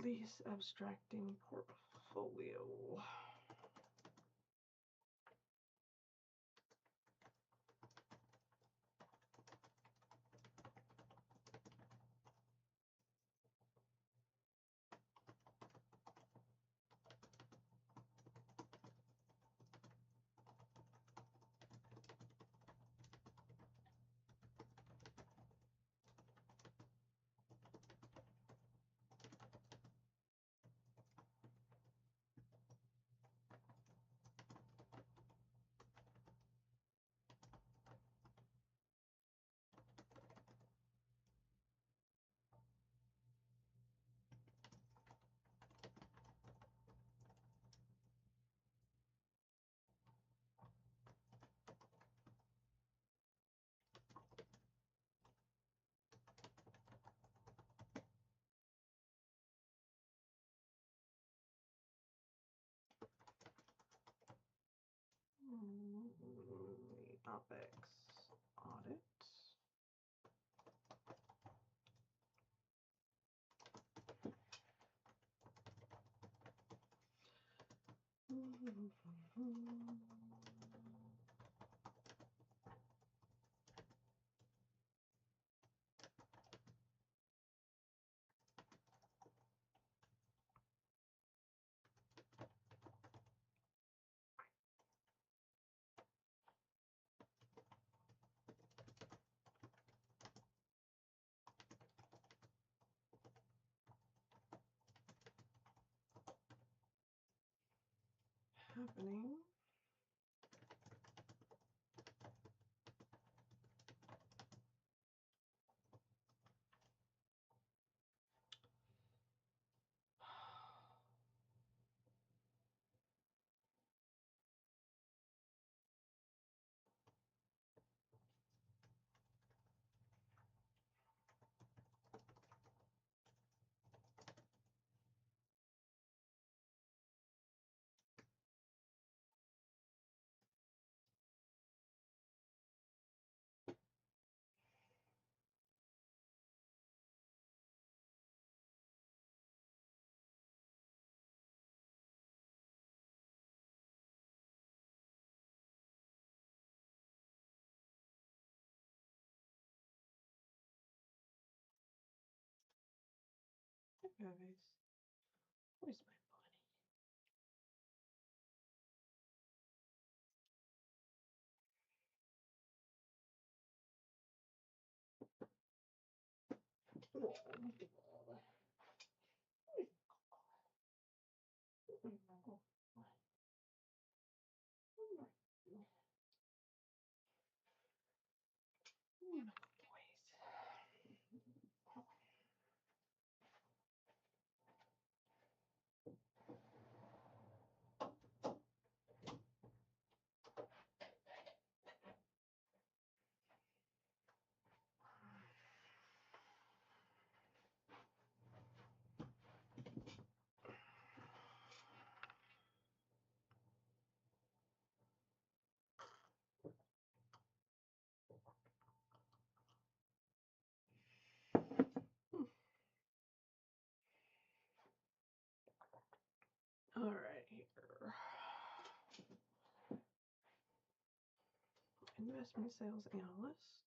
Lease abstracting portfolio. OpEx audit. Happening. Guys, where's my bunny? All right, here. Investment sales analyst.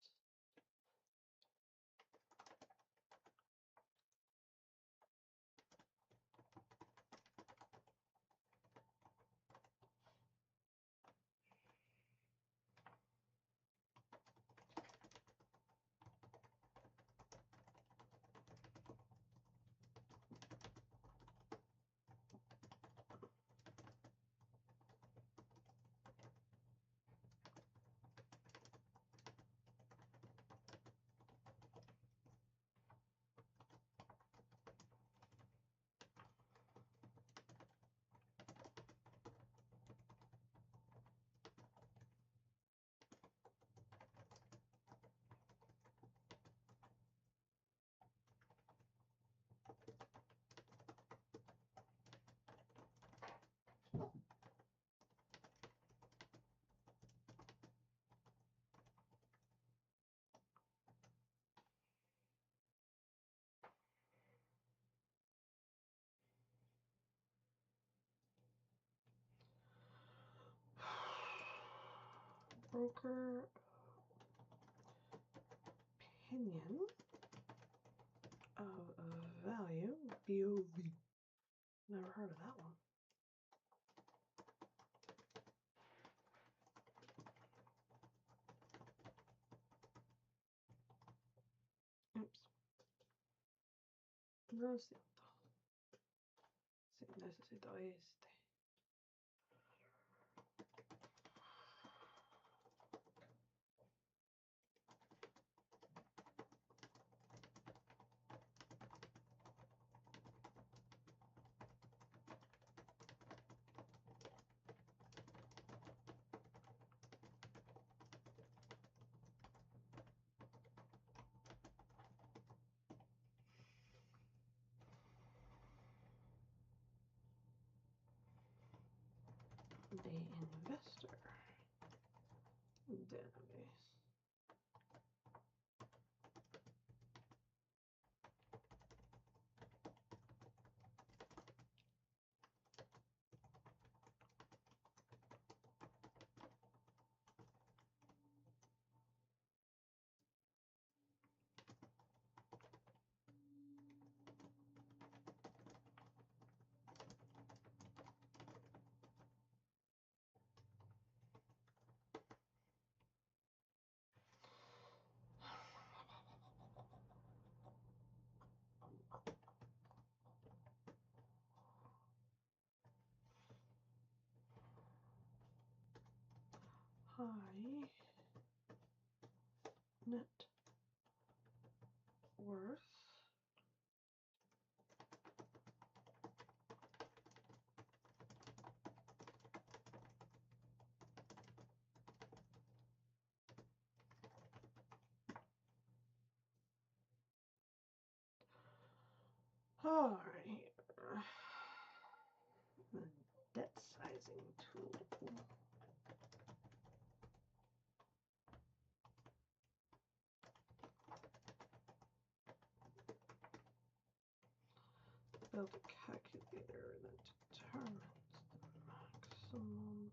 broker opinion of value, BOV. Never heard of that one. Oops. No es cierto. Sí, necesito este. The investor database. High net worth all right. The debt sizing tool. Build a calculator that determines the maximum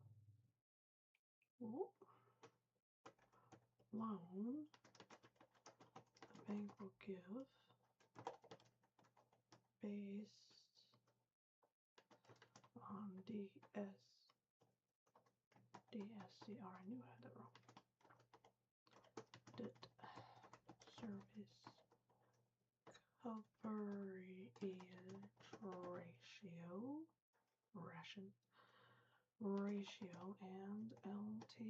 loan the bank will give based on DSCR. I knew I had that wrong. Debt service coverage ratio and LTV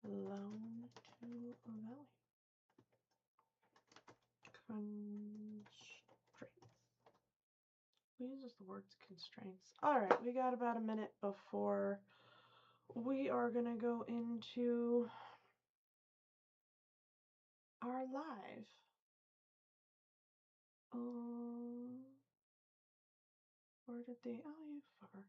loan to value. Constraints. We use the words constraints. All right, we got about a minute before we are gonna go into our live. Where did they? Oh, you fucker.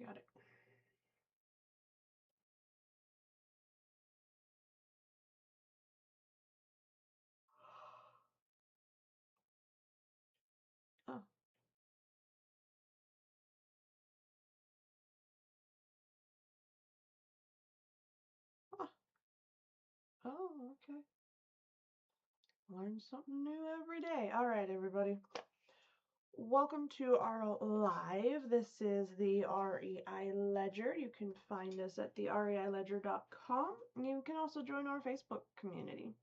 Got it. Oh. Ah. Oh, okay. Learn something new every day. All right, everybody. Welcome to our live. This is the REI Ledger. You can find us at thereiledger.com. You can also join our Facebook community.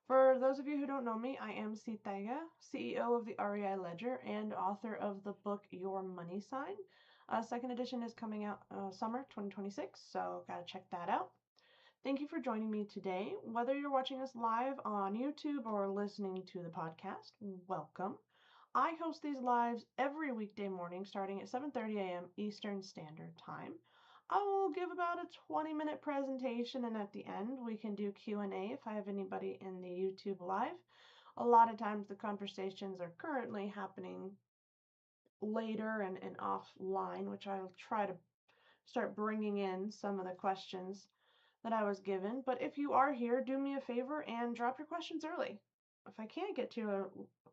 For those of you who don't know me, I am Sitaiga, CEO of the REI Ledger and author of the book Your Money Sign. Second edition is coming out summer 2026, so gotta check that out. Thank you for joining me today. Whether you're watching us live on YouTube or listening to the podcast, welcome. I host these lives every weekday morning starting at 7:30 a.m. Eastern Standard Time. I will give about a 20-minute presentation, and at the end we can do Q&A if I have anybody in the YouTube live. A lot of times the conversations are currently happening later and offline, which I'll try to start bringing in some of the questions that I was given. But if you are here, do me a favor and drop your questions early. If I can't get to a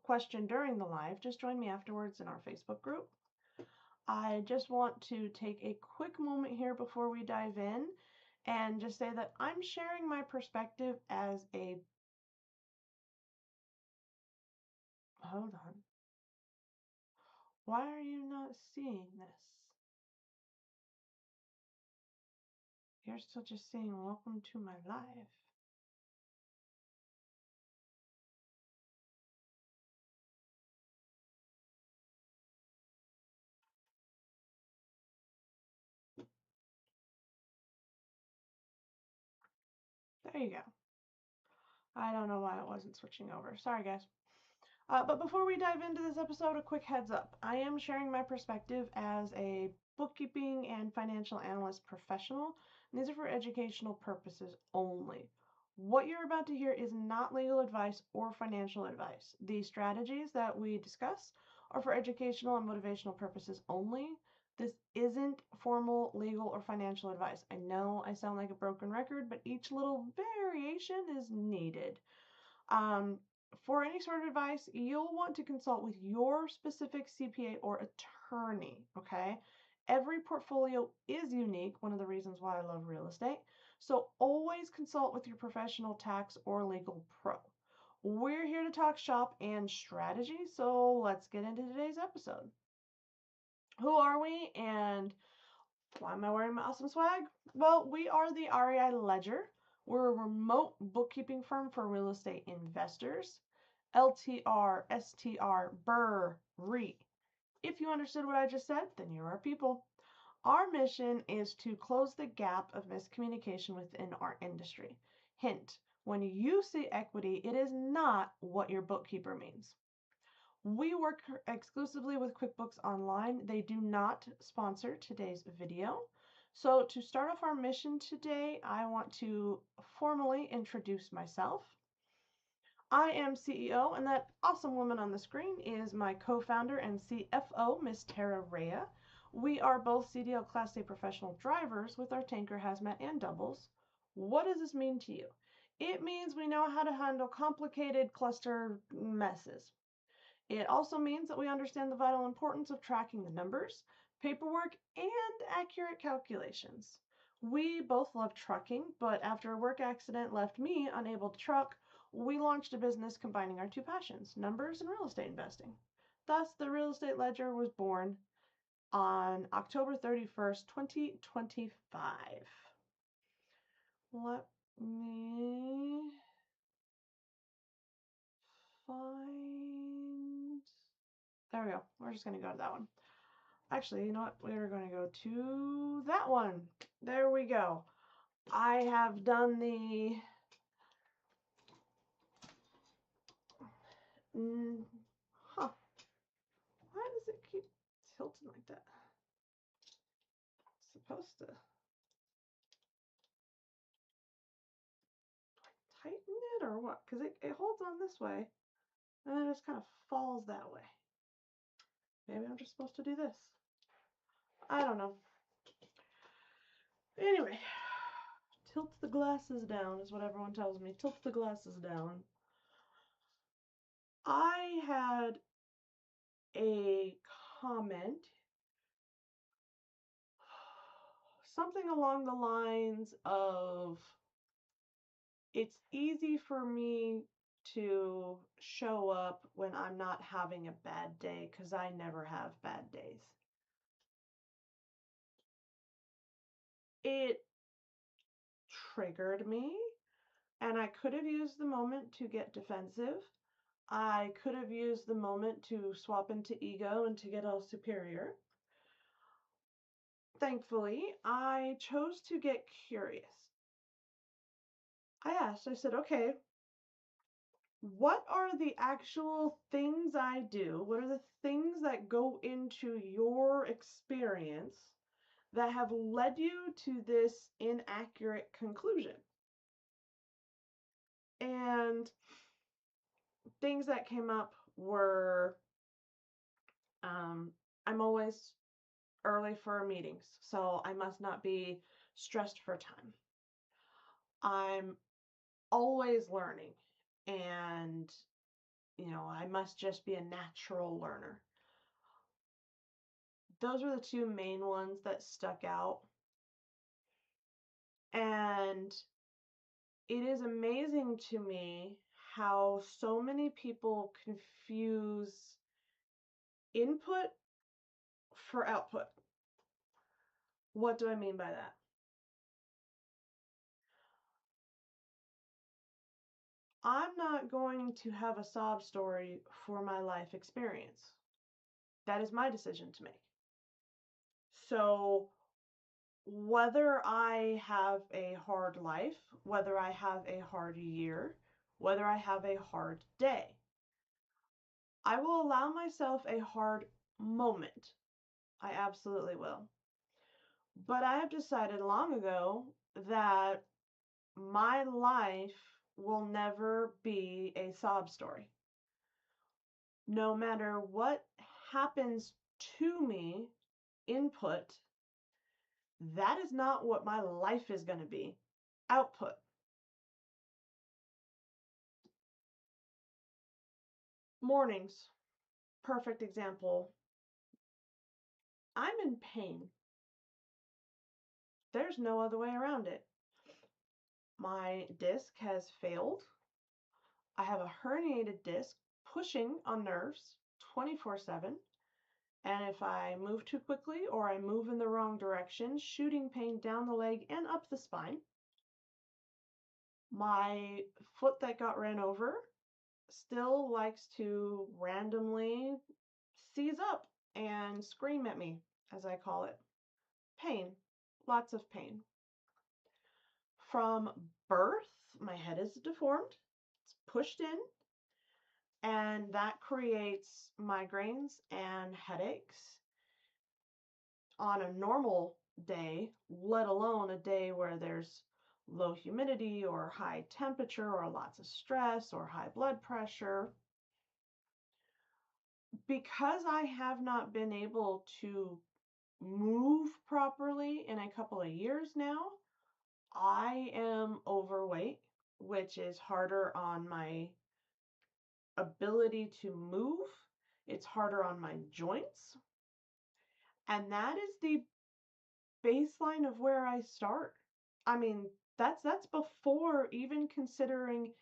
question during the live, just join me afterwards in our Facebook group. I just want to take a quick moment here before we dive in and just say that I'm sharing my perspective as a... Hold on. Why are you not seeing this? You're still just saying welcome to my live. There you go. I don't know why it wasn't switching over. Sorry, guys. But before we dive into this episode, a quick heads up. I am sharing my perspective as a bookkeeping and financial analyst professional. And these are for educational purposes only. What you're about to hear is not legal advice or financial advice. The strategies that we discuss are for educational and motivational purposes only. This isn't formal legal or financial advice. I know I sound like a broken record, but each little variation is needed. For any sort of advice, you'll want to consult with your specific CPA or attorney, okay? Every portfolio is unique, one of the reasons why I love real estate. So always consult with your professional tax or legal pro. We're here to talk shop and strategy, so let's get into today's episode. Who are we and why am I wearing my awesome swag? Well, we are the REI Ledger. We're a remote bookkeeping firm for real estate investors. LTR, STR, BRR, REIT. If you understood what I just said, then you're our people. Our mission is to close the gap of miscommunication within our industry. Hint, when you see equity, it is not what your bookkeeper means. We work exclusively with QuickBooks Online. They do not sponsor today's video. So to start off our mission today, I want to formally introduce myself. I am CEO, and that awesome woman on the screen is my co-founder and CFO, Miss Tara Rea. We are both CDL Class A professional drivers with our tanker, hazmat, and doubles. What does this mean to you? It means we know how to handle complicated cluster messes. It also means that we understand the vital importance of tracking the numbers, paperwork, and accurate calculations. We both love trucking, but after a work accident left me unable to truck, we launched a business combining our two passions, numbers and real estate investing. Thus, the Real Estate Ledger was born on October 31st, 2025. Let me find... There we go. We're just going to go to that one. Actually, you know what? We're going to go to that one. There we go. I have done the... Huh. Why does it keep tilting like that? It's supposed to... tighten it or what? Because it holds on this way and then it just kind of falls that way. Maybe I'm just supposed to do this. I don't know. Anyway, tilt the glasses down is what everyone tells me. Tilt the glasses down. I had a comment, something along the lines of, it's easy for me to show up when I'm not having a bad day because I never have bad days. It triggered me, and I could have used the moment to get defensive. I could have used the moment to swap into ego and to get all superior. Thankfully, I chose to get curious. I asked, I said, okay, what are the actual things I do? What are the things that go into your experience that have led you to this inaccurate conclusion? And things that came up were, I'm always early for meetings, so I must not be stressed for time. I'm always learning, and I must just be a natural learner. Those are the two main ones that stuck out. And it is amazing to me how so many people confuse input for output. What do I mean by that? I'm not going to have a sob story for my life experience. That is my decision to make. So whether I have a hard life, whether I have a hard year, whether I have a hard day, I will allow myself a hard moment. I absolutely will. But I have decided long ago that my life will never be a sob story. No matter what happens to me, input, that is not what my life is going to be. Output. Mornings. Perfect example. I'm in pain. There's no other way around it. My disc has failed. I have a herniated disc pushing on nerves 24/7. And if I move too quickly or I move in the wrong direction, shooting pain down the leg and up the spine. My foot that got ran over still likes to randomly seize up and scream at me, as I call it. Pain, lots of pain. From birth, my head is deformed, it's pushed in, and that creates migraines and headaches on a normal day, let alone a day where there's low humidity or high temperature or lots of stress or high blood pressure. Because I have not been able to move properly in a couple of years now, I am overweight, which is harder on my ability to move. It's harder on my joints. And that is the baseline of where I start. I mean, that's before even considering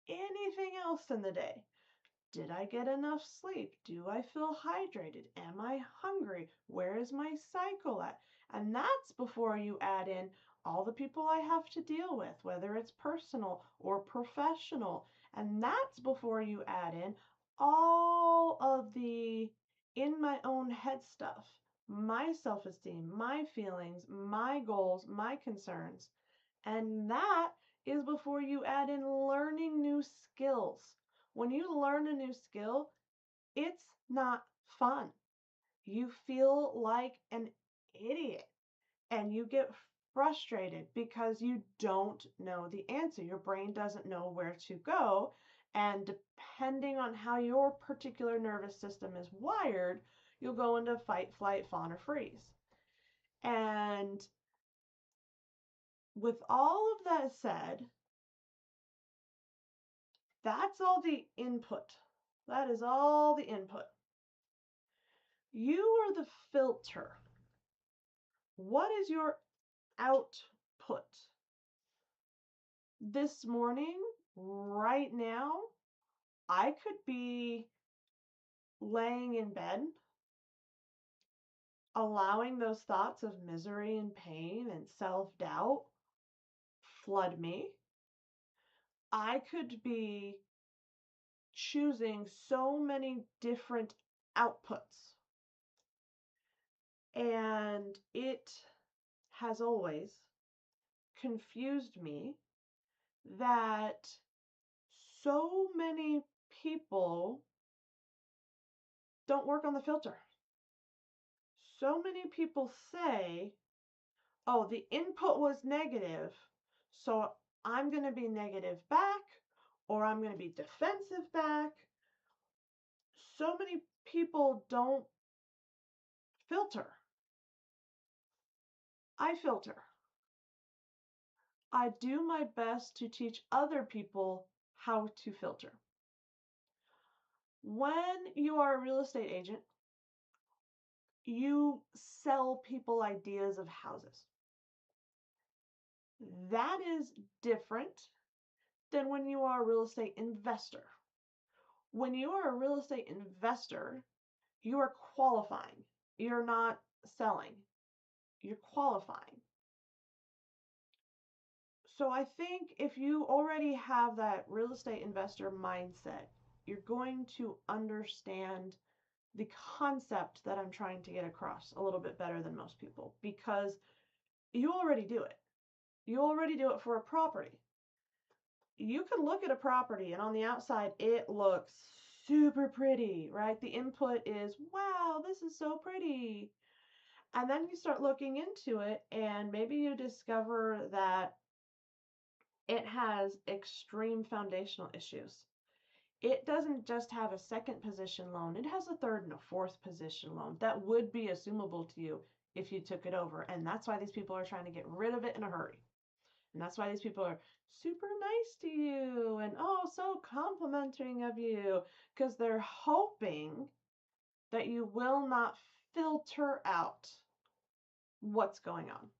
anything else in the day. Did I get enough sleep? Do I feel hydrated? Am I hungry? Where is my cycle at? And that's before you add in all the people I have to deal with, whether it's personal or professional. And that's before you add in all of the in my own head stuff, my self esteem, my feelings, my goals, my concerns. And that is before you add in learning new skills. When you learn a new skill, it's not fun. You feel like an idiot and you get frustrated because you don't know the answer. Your brain doesn't know where to go. And depending on how your particular nervous system is wired, you'll go into fight, flight, fawn, or freeze. And with all of that said, that's all the input. That is all the input. You are the filter. What is your output? This morning, right now, I could be laying in bed, allowing those thoughts of misery and pain and self-doubt flood me. I could be choosing so many different outputs. And it has always confused me that so many people don't work on the filter. So many people say, oh, the input was negative, so I'm going to be negative back, or I'm going to be defensive back. So many people don't filter. I filter. I do my best to teach other people how to filter. When you are a real estate agent, you sell people ideas of houses. That is different than when you are a real estate investor. When you are a real estate investor, you are qualifying. You're not selling. You're qualifying. So I think if you already have that real estate investor mindset, you're going to understand the concept that I'm trying to get across a little bit better than most people, because you already do it. You already do it for a property. You could look at a property and on the outside it looks super pretty, right? The input is, wow, this is so pretty. And then you start looking into it and maybe you discover that it has extreme foundational issues. It doesn't just have a second position loan, it has a third and a fourth position loan that would be assumable to you if you took it over. And that's why these people are trying to get rid of it in a hurry. And that's why these people are super nice to you and oh, so complimenting of you, because they're hoping that you will not filter out what's going on.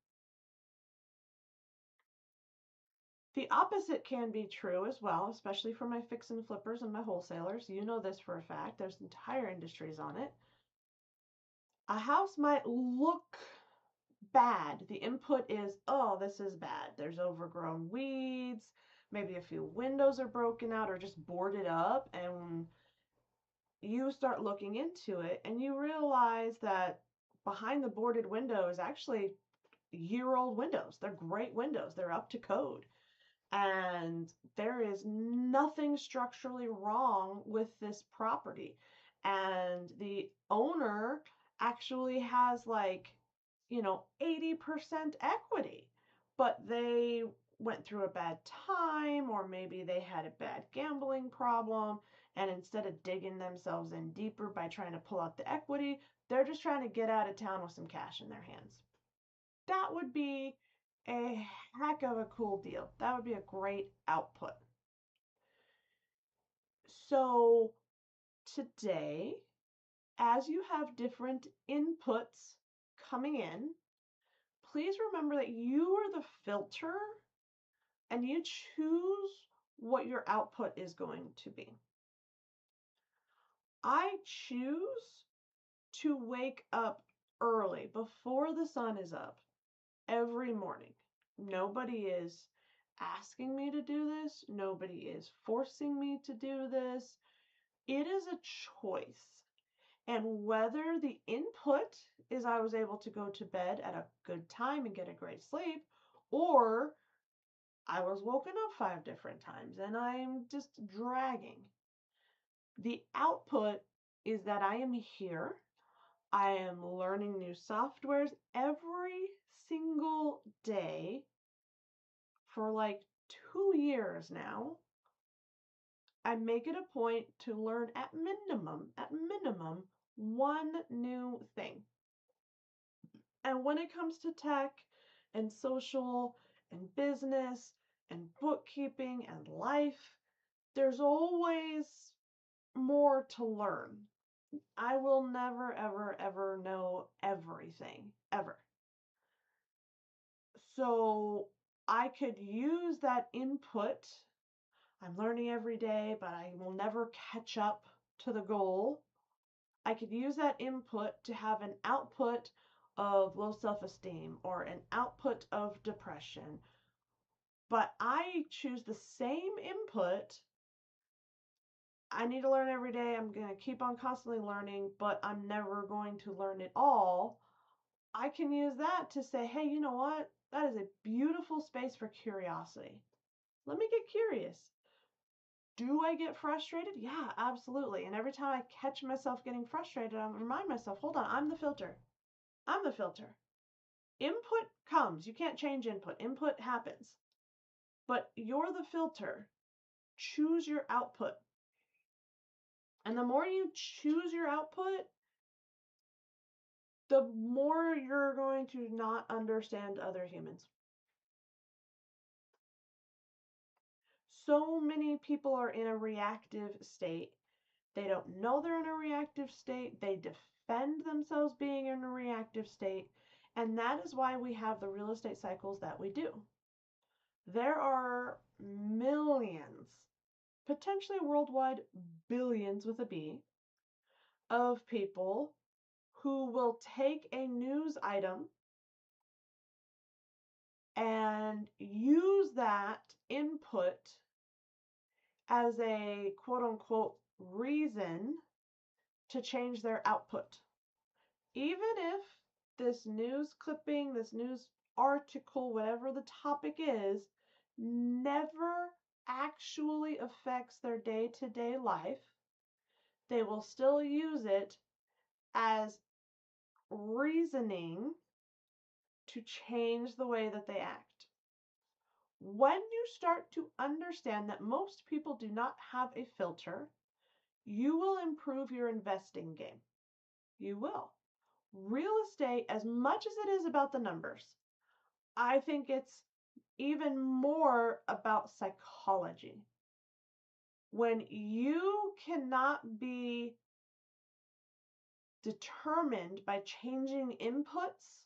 The opposite can be true as well, especially for my fix and flippers and my wholesalers. You know this for a fact. There's entire industries on it. A house might look bad. The input is, oh, this is bad. There's overgrown weeds. Maybe a few windows are broken out or just boarded up. And you start looking into it and you realize that behind the boarded window is actually year-old windows. They're great windows. They're up to code. And there is nothing structurally wrong with this property. And the owner actually has 80% equity, but they went through a bad time, or maybe they had a bad gambling problem. And instead of digging themselves in deeper by trying to pull out the equity, they're just trying to get out of town with some cash in their hands. That would be a heck of a cool deal. That would be a great output. So today, as you have different inputs coming in, please remember that you are the filter and you choose what your output is going to be. I choose to wake up early before the sun is up every morning. Nobody is asking me to do this. Nobody is forcing me to do this. It is a choice. And whether the input is I was able to go to bed at a good time and get a great sleep, or I was woken up 5 different times and I'm just dragging. The output is that I am here. I am learning new softwares every single day for 2 years now. I make it a point to learn at minimum, one new thing. And when it comes to tech and social and business and bookkeeping and life, there's always more to learn. I will never, ever, ever know everything, ever. So I could use that input. I'm learning every day, but I will never catch up to the goal. I could use that input to have an output of low self-esteem or an output of depression. But I choose the same input. I need to learn every day. I'm going to keep on constantly learning, but I'm never going to learn it all. I can use that to say, hey, you know what? That is a beautiful space for curiosity. Let me get curious. Do I get frustrated? Yeah, absolutely. And every time I catch myself getting frustrated, I remind myself, hold on, I'm the filter. I'm the filter. Input comes. You can't change input. Input happens. But you're the filter. Choose your output. And the more you choose your output, the more you're going to not understand other humans. so many people are in a reactive state. They don't know they're in a reactive state. They defend themselves being in a reactive state. And that is why we have the real estate cycles that we do. There are millions, potentially worldwide billions with a B, of people who will take a news item and use that input as a quote unquote reason to change their output. Even if this news clipping, this news article, whatever the topic is, never actually affects their day-to-day life, they will still use it as reasoning to change the way that they act. When you start to understand that most people do not have a filter, you will improve your investing game. You will. Real estate, as much as it is about the numbers, I think it's even more about psychology. When you cannot be determined by changing inputs,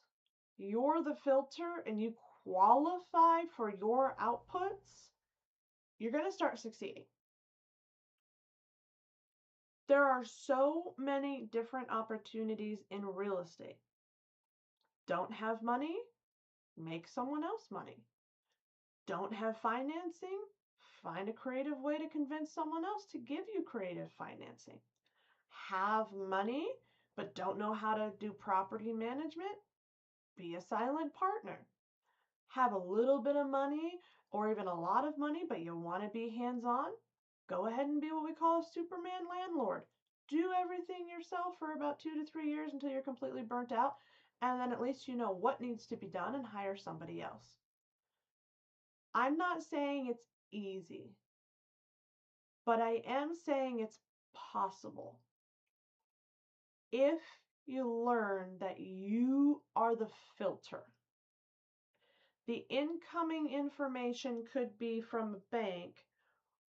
you're the filter and you qualify for your outputs, you're going to start succeeding. There are so many different opportunities in real estate. Don't have money? Make someone else money. Don't have financing? Find a creative way to convince someone else to give you creative financing. Have money, but don't know how to do property management? Be a silent partner. Have a little bit of money or even a lot of money, but you want to be hands-on? Go ahead and be what we call a Superman landlord. Do everything yourself for about 2 to 3 years until you're completely burnt out, and then at least you know what needs to be done and hire somebody else. I'm not saying it's easy, but I am saying it's possible. If you learn that you are the filter. The incoming information could be from a bank.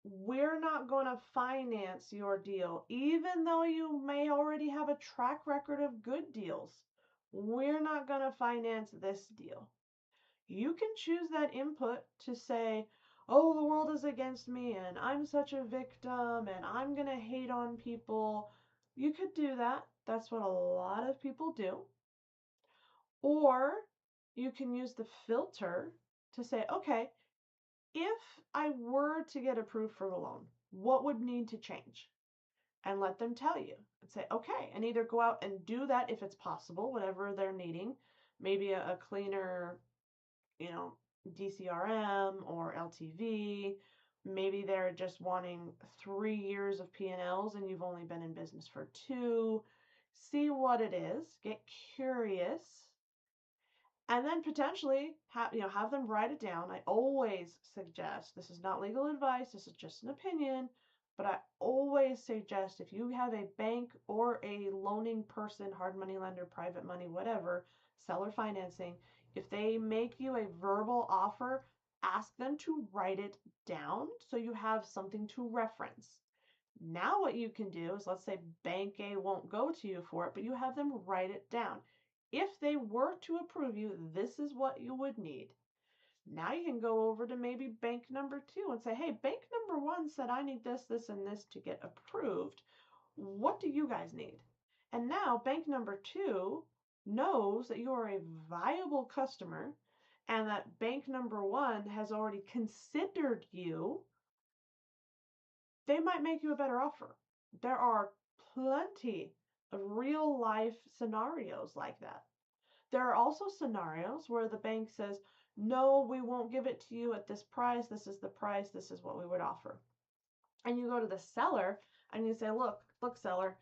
We're not going to finance your deal, even though you may already have a track record of good deals. We're not going to finance this deal. You can choose that input to say, oh, the world is against me and I'm such a victim and I'm going to hate on people. You could do that. That's what a lot of people do. Or you can use the filter to say, okay, if I were to get approved for the loan, what would need to change? And let them tell you and say, okay, and either go out and do that if it's possible, whatever they're needing, maybe a cleaner, DCRM or LTV. Maybe they're just wanting 3 years of P&Ls and you've only been in business for 2. See what it is, get curious, and then potentially have them write it down. I always suggest, this is not legal advice, this is just an opinion, but I always suggest if you have a bank or a loaning person, hard money lender, private money, whatever, seller financing, if they make you a verbal offer, ask them to write it down so you have something to reference. Now what you can do is, let's say bank A won't go to you for it, but you have them write it down. If they were to approve you, this is what you would need. Now you can go over to maybe bank number 2 and say, hey, bank number 1 said I need this, this, and this to get approved. What do you guys need? And now bank number 2 knows that you are a viable customer and that bank number 1 has already considered you. They might make you a better offer. There are plenty of real life scenarios like that. There are also scenarios where the bank says, no, we won't give it to you at this price. This is the price. This is what we would offer. And you go to the seller and you say, look, seller,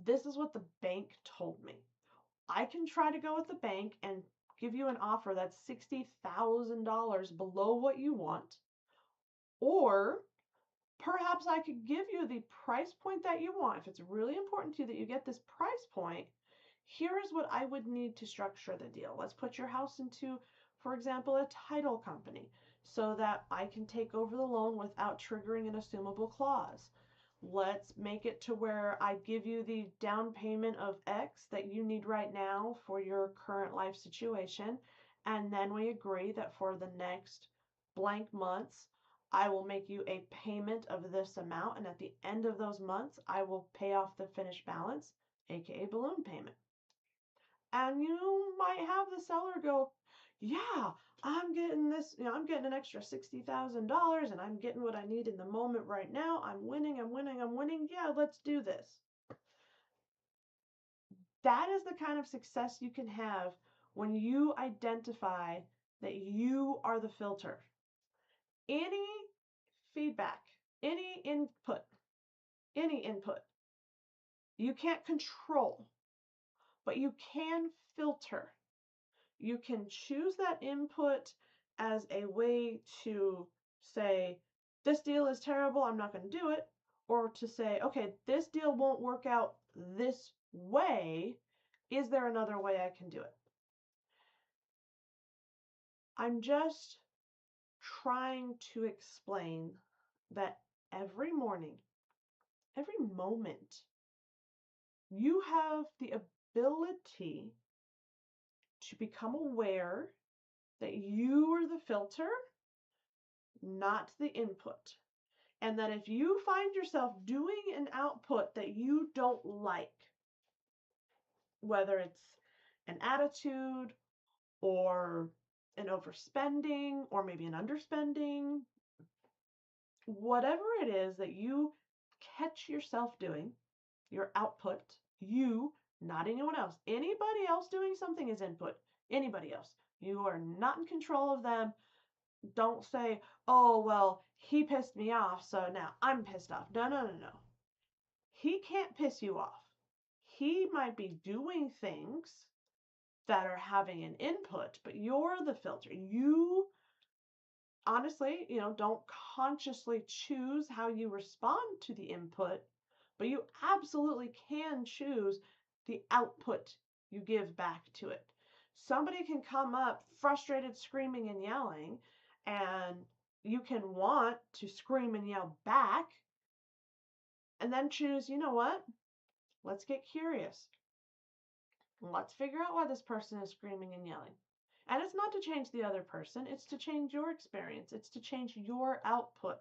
this is what the bank told me. I can try to go with the bank and give you an offer that's $60,000 below what you want. Or perhaps I could give you the price point that you want. If it's really important to you that you get this price point, here is what I would need to structure the deal. Let's put your house into, for example, a title company. so that I can take over the loan without triggering an assumable clause. Let's make it to where I give you the down payment of X that you need right now for your current life situation. And then we agree that for the next blank months, I will make you a payment of this amount. And at the end of those months, I will pay off the finished balance, aka balloon payment. And you might have the seller go, yeah, I'm getting this, I'm getting an extra $60,000 and I'm getting what I need in the moment right now. I'm winning. Yeah, let's do this. That is the kind of success you can have when you identify that you are the filter. Any feedback, any input, you can't control, but you can filter. You can choose that input as a way to say, this deal is terrible, I'm not going to do it, or to say, okay, this deal won't work out this way. Is there another way I can do it? I'm just trying to explain that every morning, every moment, you have the ability to become aware that you are the filter, not the input. And that if you find yourself doing an output that you don't like, whether it's an attitude or an overspending or maybe an underspending, whatever it is that you catch yourself doing, your output, you, not anyone else. Anybody else doing something is input. Anybody else. You are not in control of them. Don't say, oh, well, he pissed me off, so now I'm pissed off. No. He can't piss you off. He might be doing things that are having an input, but you're the filter. You honestly, don't consciously choose how you respond to the input, but you absolutely can choose the output you give back to it. Somebody can come up frustrated, screaming and yelling, and you can want to scream and yell back, and then choose, you know what? Let's get curious. Let's figure out why this person is screaming and yelling. And it's not to change the other person, it's to change your experience, it's to change your output.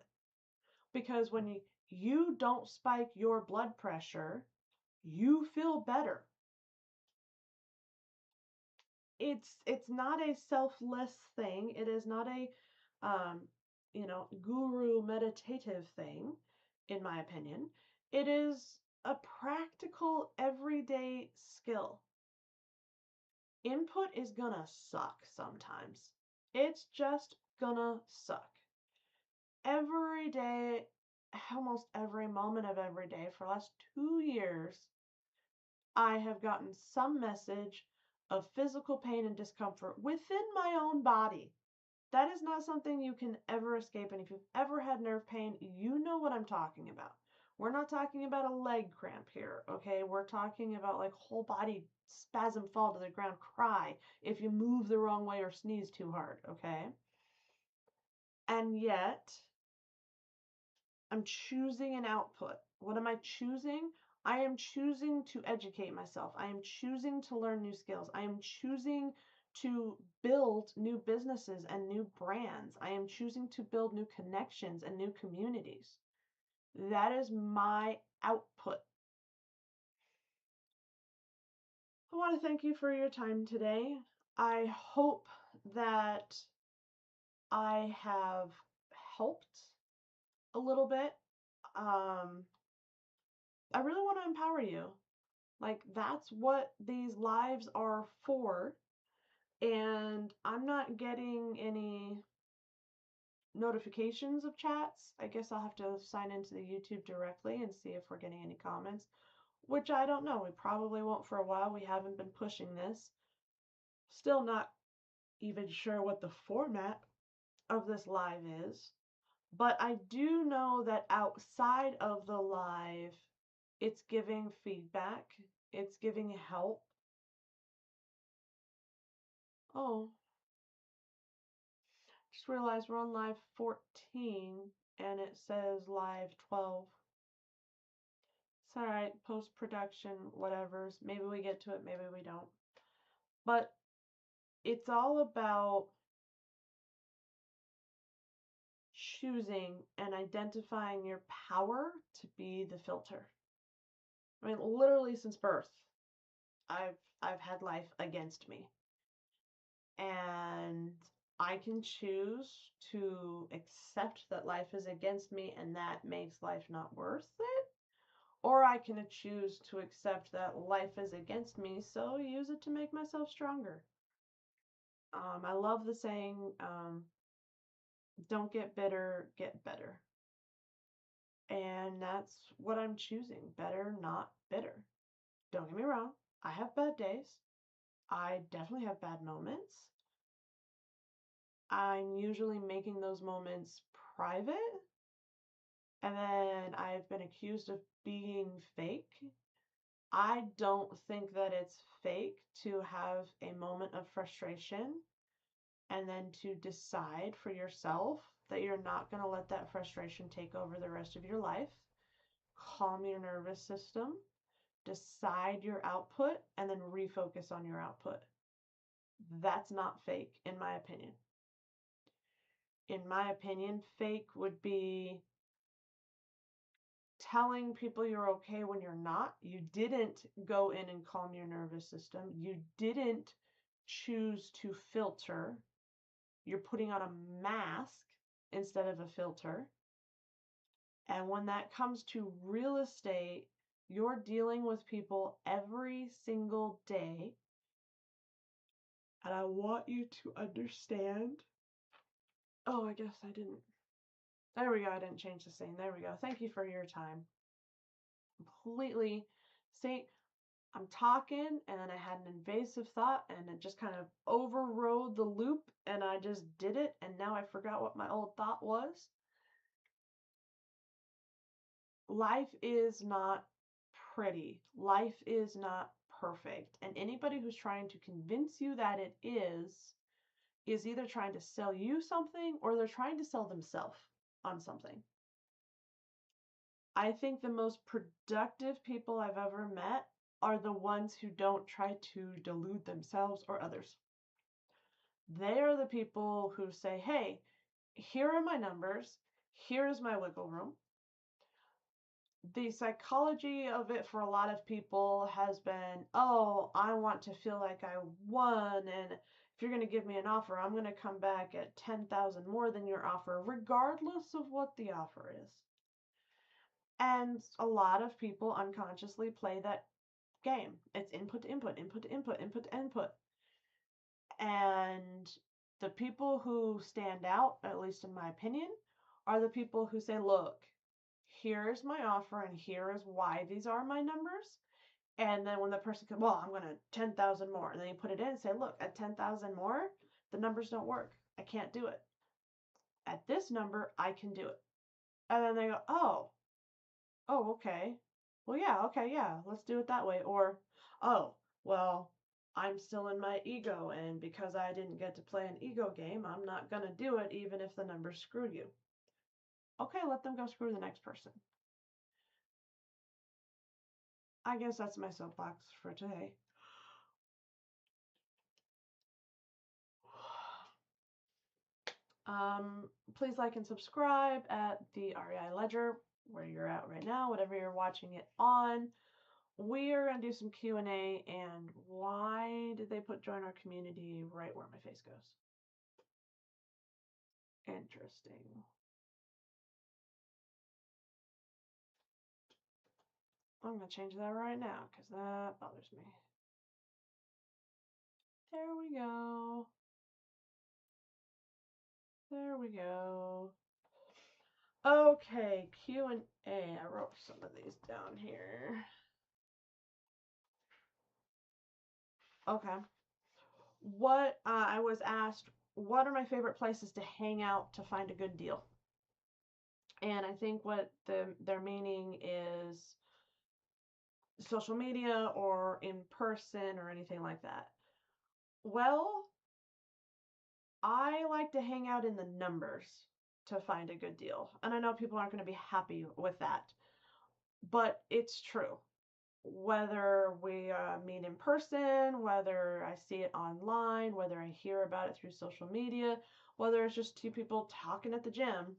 Because when you don't spike your blood pressure, you feel better. It's not a selfless thing. It is not a guru meditative thing, in my opinion. It is a practical everyday skill. Input is gonna suck sometimes. It's just gonna suck. Every day, almost every moment of every day for the last 2 years, I have gotten some message of physical pain and discomfort within my own body. That is not something you can ever escape. And if you've ever had nerve pain, you know what I'm talking about. We're not talking about a leg cramp here, okay? We're talking about like whole body spasm, fall to the ground, cry if you move the wrong way or sneeze too hard, okay? And yet, I'm choosing an output. What am I choosing? I am choosing to educate myself. I am choosing to learn new skills. I am choosing to build new businesses and new brands. I am choosing to build new connections and new communities. That is my output. I want to thank you for your time today. I hope that I have helped a little bit. I really want to empower you. Like, that's what these lives are for. And I'm not getting any notifications of chats. I guess I'll have to sign into the YouTube directly and see if we're getting any comments, which I don't know. We probably won't for a while. We haven't been pushing this. Still not even sure what the format of this live is. But I do know that outside of the live, it's giving feedback. It's giving help. Oh, Just realized we're on live 14 and it says live 12. It's alright, post-production, whatevers. Maybe we get to it, maybe we don't. But it's all about choosing and identifying your power to be the filter. I mean, literally since birth, I've had life against me. And I can choose to accept that life is against me and that makes life not worth it. Or I can choose to accept that life is against me, so use it to make myself stronger. I love the saying, don't get bitter, get better. And that's what I'm choosing. Better, not bitter. Don't get me wrong. I have bad days. I definitely have bad moments. I'm usually making those moments private. And then I've been accused of being fake. I don't think that it's fake to have a moment of frustration and then to decide for yourself that you're not going to let that frustration take over the rest of your life. Calm your nervous system, decide your output, and then refocus on your output. That's not fake, in my opinion. In my opinion, fake would be telling people you're okay when you're not. You didn't go in and calm your nervous system. You didn't choose to filter. You're putting on a mask instead of a filter. And when that comes to real estate, you're dealing with people every single day. And I want you to understand. Oh, I guess I didn't. There we go. I didn't change the scene. There we go. Thank you for your time. Completely. See, I'm talking and then I had an invasive thought and it just kind of overrode the loop and I just did it and now I forgot what my old thought was. Life is not pretty. Life is not perfect. And anybody who's trying to convince you that it is either trying to sell you something or they're trying to sell themselves on something. I think the most productive people I've ever met are the ones who don't try to delude themselves or others. They are the people who say, hey, here are my numbers. Here is my wiggle room. The psychology of it for a lot of people has been, oh, I want to feel like I won. And if you're going to give me an offer, I'm going to come back at 10,000 more than your offer, regardless of what the offer is. And a lot of people unconsciously play that game. It's input to input, input to input, input to input. And the people who stand out, at least in my opinion, are the people who say, look, here's my offer and here is why these are my numbers. And then when the person comes, well, I'm going to 10,000 more. And then you put it in and say, look, at 10,000 more, the numbers don't work. I can't do it. At this number, I can do it. And then they go, oh, okay. Well, yeah, okay, yeah, let's do it that way. Or, oh, well, I'm still in my ego, and because I didn't get to play an ego game, I'm not going to do it even if the numbers screw you. Okay, let them go screw the next person. I guess that's my soapbox for today. Please like and subscribe at the REI Ledger, where you're at right now, whatever you're watching it on. We are going to do some Q&A, and why did they put join our community right where my face goes? Interesting. I'm going to change that right now because that bothers me. There we go. There we go. Okay, Q&A. I wrote some of these down here. Okay. What I was asked, what are my favorite places to hang out to find a good deal? And I think what their meaning is social media or in person or anything like that. Well, I like to hang out in the numbers to find a good deal. And I know people aren't going to be happy with that, but it's true. Whether we meet in person, whether I see it online, whether I hear about it through social media, whether it's just two people talking at the gym,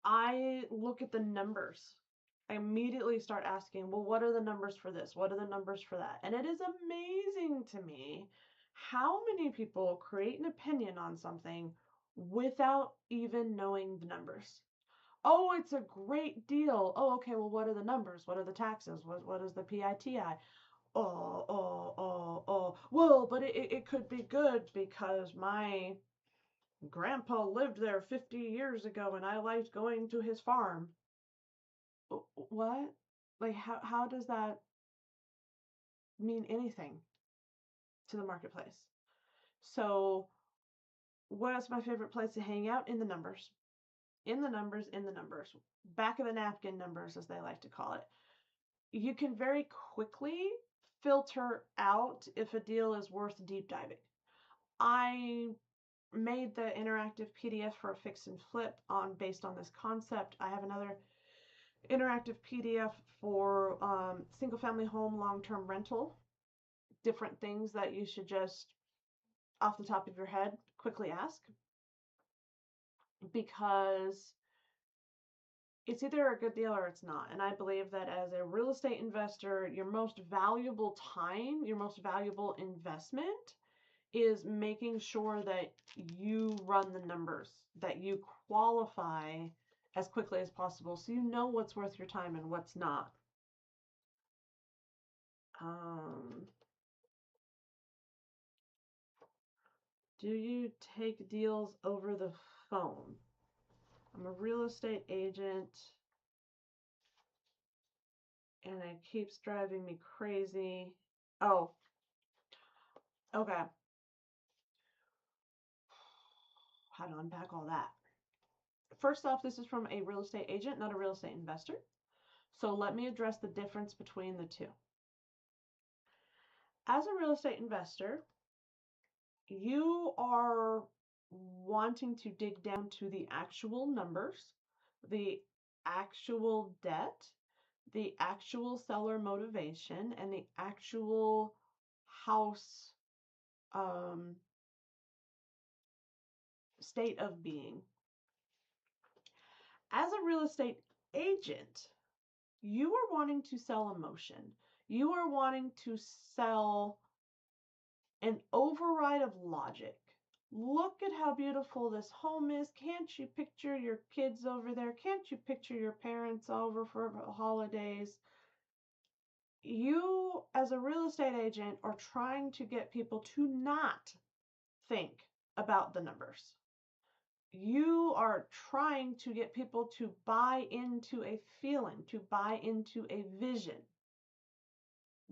I look at the numbers. I immediately start asking, well, what are the numbers for this? What are the numbers for that? And it is amazing to me how many people create an opinion on something without even knowing the numbers. Oh, it's a great deal. Oh, okay, well, what are the numbers? What are the taxes? What is the PITI? Oh. Well, but it could be good because my grandpa lived there 50 years ago and I liked going to his farm. What? Like, how does that mean anything to the marketplace? So, what's my favorite place to hang out? In the numbers. In the numbers, in the numbers. Back of the napkin numbers, as they like to call it. You can very quickly filter out if a deal is worth deep diving. I made the interactive PDF for a fix and flip based on this concept. I have another interactive PDF for single family home long-term rental. Different things that you should just off the top of your head quickly ask, because it's either a good deal or it's not. And I believe that as a real estate investor, your most valuable time, your most valuable investment is making sure that you run the numbers, that you qualify as quickly as possible so you know what's worth your time and what's not. Do you take deals over the phone? I'm a real estate agent and it keeps driving me crazy. Oh, okay. How to unpack all that? First off, this is from a real estate agent, not a real estate investor. So let me address the difference between the two. As a real estate investor, you are wanting to dig down to the actual numbers, the actual debt, the actual seller motivation, and the actual house state of being. As a real estate agent, you are wanting to sell emotion. You are wanting to sell an override of logic. Look at how beautiful this home is. Can't you picture your kids over there? Can't you picture your parents over for holidays? You, as a real estate agent, are trying to get people to not think about the numbers. You are trying to get people to buy into a feeling, to buy into a vision.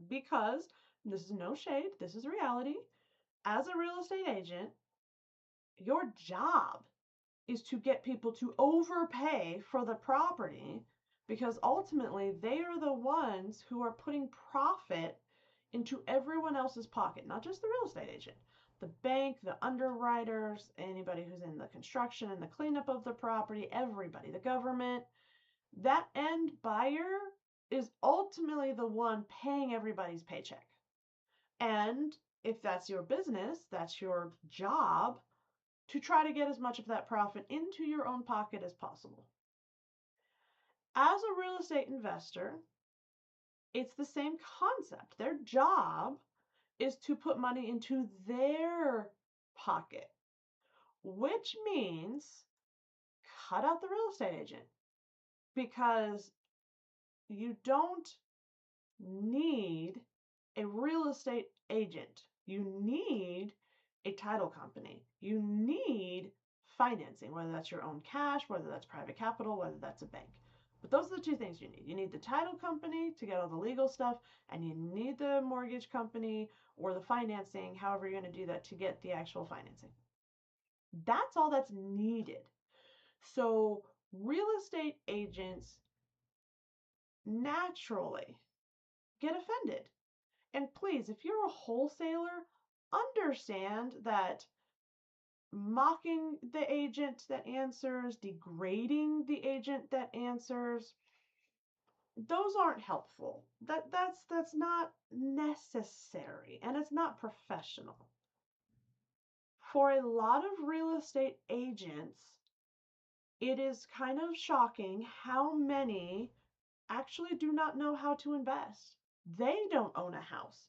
Because, this is no shade, this is reality, as a real estate agent, your job is to get people to overpay for the property, because ultimately they are the ones who are putting profit into everyone else's pocket, not just the real estate agent. The bank, the underwriters, anybody who's in the construction and the cleanup of the property, everybody, the government. That end buyer is ultimately the one paying everybody's paycheck. And if that's your business, that's your job, to try to get as much of that profit into your own pocket as possible. As a real estate investor, it's the same concept. Their job is to put money into their pocket, which means cut out the real estate agent, because you don't need a real estate agent. You need a title company. You need financing, whether that's your own cash, whether that's private capital, whether that's a bank. But those are the two things you need. You need the title company to get all the legal stuff, and you need the mortgage company or the financing, however you're going to do that, to get the actual financing. That's all that's needed. So real estate agents naturally get offended. And please, if you're a wholesaler, understand that mocking the agent that answers, degrading the agent that answers, those aren't helpful. That's not necessary, and it's not professional. For a lot of real estate agents, it is kind of shocking how many actually do not know how to invest. They don't own a house.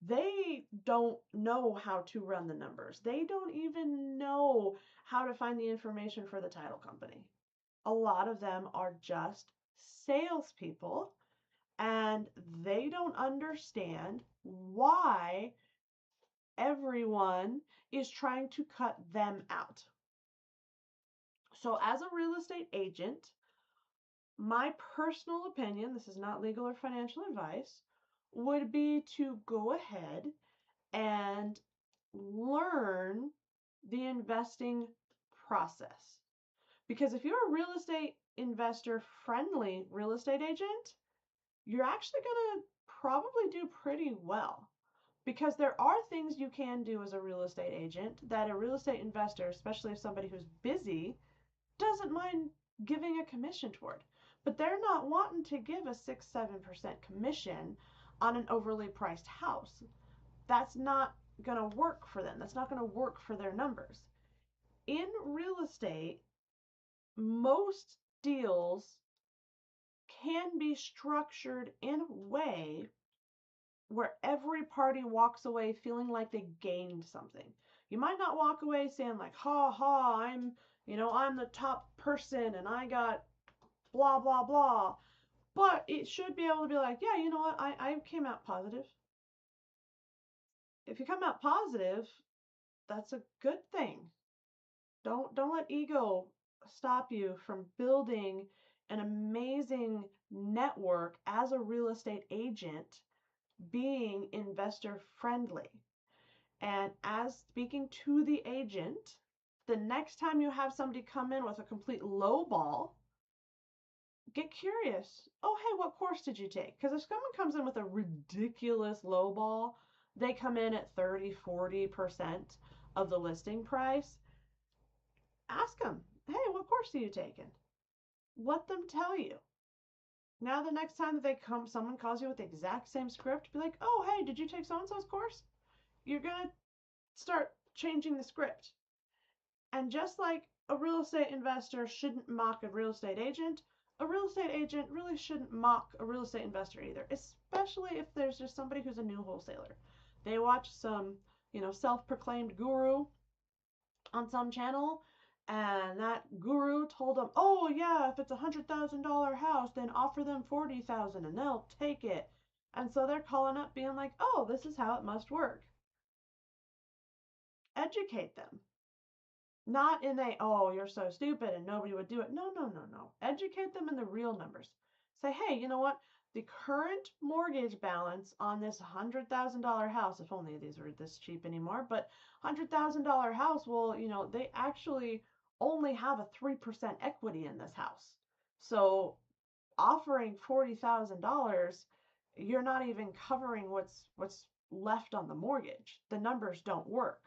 They don't know how to run the numbers. They don't even know how to find the information for the title company. A lot of them are just salespeople, and they don't understand why everyone is trying to cut them out. So, as a real estate agent, my personal opinion, this is not legal or financial advice, would be to go ahead and learn the investing process. Because if you're a real estate investor friendly real estate agent, you're actually going to probably do pretty well. Because there are things you can do as a real estate agent that a real estate investor, especially if somebody who's busy, doesn't mind giving a commission toward. But they're not wanting to give a 6-7% commission on an overly priced house. That's not going to work for them. That's not going to work for their numbers. In real estate, most deals can be structured in a way where every party walks away feeling like they gained something. You might not walk away saying like, ha ha, I'm the top person and I got blah blah blah. But it should be able to be like, yeah, you know what, I came out positive. If you come out positive, that's a good thing. Don't let ego stop you from building an amazing network as a real estate agent, being investor friendly. And as speaking to the agent, the next time you have somebody come in with a complete low ball, get curious. Oh, hey, what course did you take? Because if someone comes in with a ridiculous low ball, they come in at 30-40% of the listing price, ask them, hey, what course are you taking? Let them tell you. Now the next time that someone calls you with the exact same script, be like, oh, hey, did you take so-and-so's course? You're going to start changing the script. And just like a real estate investor shouldn't mock a real estate agent really shouldn't mock a real estate investor either, especially if there's just somebody who's a new wholesaler. They watch some, self-proclaimed guru on some channel, and that guru told them, oh yeah, if it's $100,000 house, then offer them 40,000 and they'll take it. And so they're calling up being like, oh, this is how it must work. Educate them. Not in oh, you're so stupid and nobody would do it. No. Educate them in the real numbers. Say, hey, you know what? The current mortgage balance on this $100,000 house, if only these were this cheap anymore, but $100,000 house, well, they actually only have a 3% equity in this house. So offering $40,000, you're not even covering what's left on the mortgage. The numbers don't work.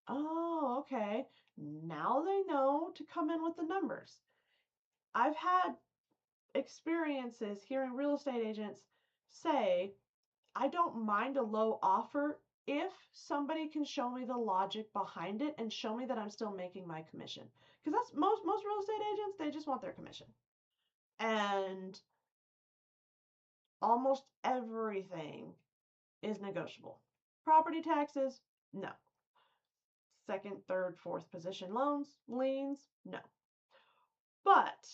Oh, okay. Now they know to come in with the numbers. I've had experiences hearing real estate agents say, I don't mind a low offer if somebody can show me the logic behind it and show me that I'm still making my commission. Because that's most real estate agents, they just want their commission. And almost everything is negotiable. Property taxes, no. Second, third, fourth position loans, liens, no. But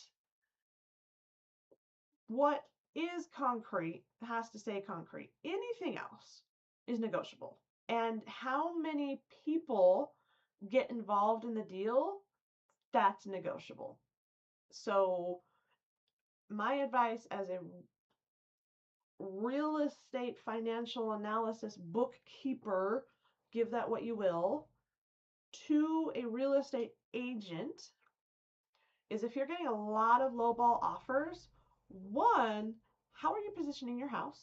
what is concrete has to stay concrete. Anything else is negotiable. And how many people get involved in the deal, that's negotiable. So my advice as a real estate financial analysis bookkeeper, give that what you will, to a real estate agent is if you're getting a lot of lowball offers, one, how are you positioning your house?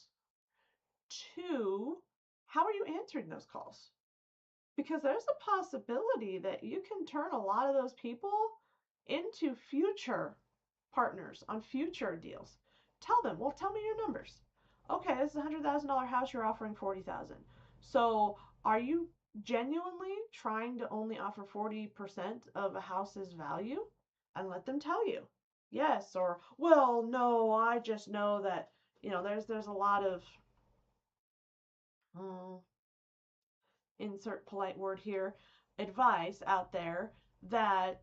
Two, how are you answering those calls? because there's a possibility that you can turn a lot of those people into future partners on future deals. Tell them, well, tell me your numbers. Okay, this is a $100,000 house, you're offering 40,000. So are you genuinely trying to only offer 40% of a house's value? And let them tell you. Yes, or well, no, I just know that, there's a lot of mm, insert polite word here, advice out there that,